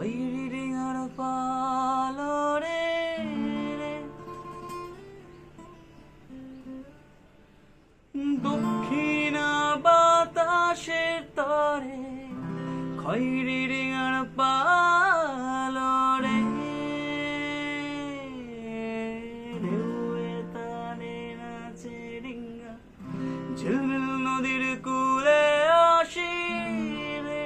খৈরি ডিঙার পালরে দক্ষিণা বাতাসের তরে খৈরি ডিঙার পালরে ঢেউয়ে তালে নাচে ডিঙা ঝিলমিল নদীর কূলে আসি রে।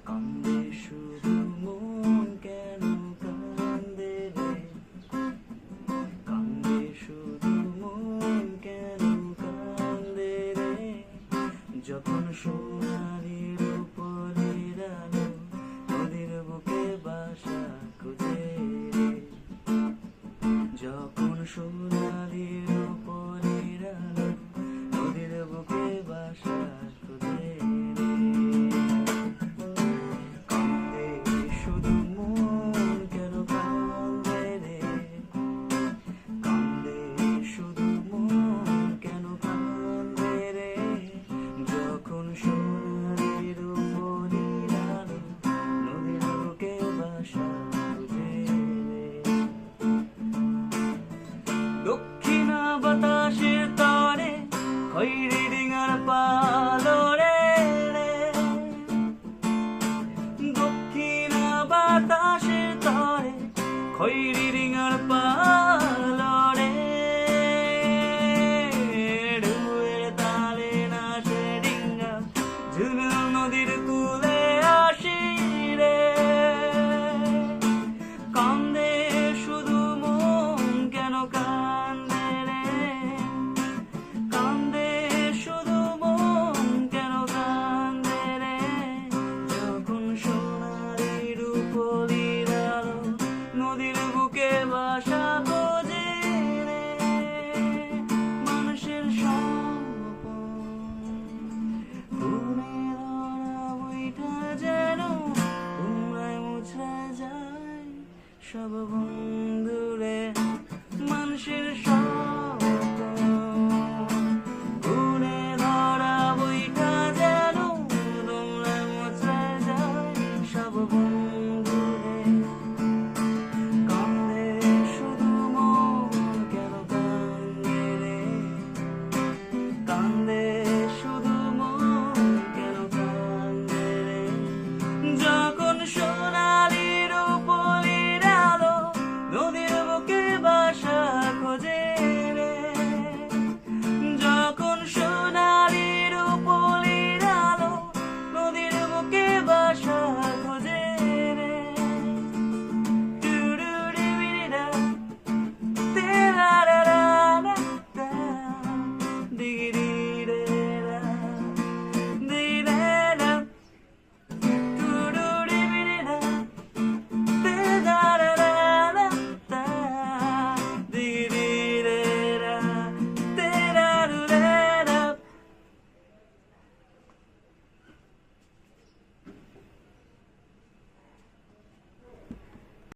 কান্দে শুধু মন কেন কান্দে রে, কান্দে শুধু মন কেন কান্দে রে, যখন সোনালি রূপের আলো নদীর বুকে বাসা খুঁজে রে, যখন সোনালি রূপের আলো নদীর বুকে বাসা খুঁজে রে। কান্দে শুধু মন কেন কান্দে রে, কান্দে শুধু মন কেন কান্দে রে, যখন সোনালি রূপের আলো নদীর বুকে বাসা খুঁজে রে। দক্ষিণা বাতাসের তরে খৈরি ডিঙার পালরে রে, দক্ষিণা বাতাসের তরে খৈরি ডিঙার পালরে ঢেউয়ের তালে নাচে ডিঙা ঝিলমিল নদীর কূলে আসি রে। কান্দে শুধু মন কেন কান্দে রে, কান্দে শুধু মন কেন কান্দে রে, যখন সোনালি রূপের আলো নদীর বুকে বাসা খোঁজে রে। মানুষের স্বপ্ন ফুলের ধরা বইটা যেন উমরায় মুছড়া যায় সব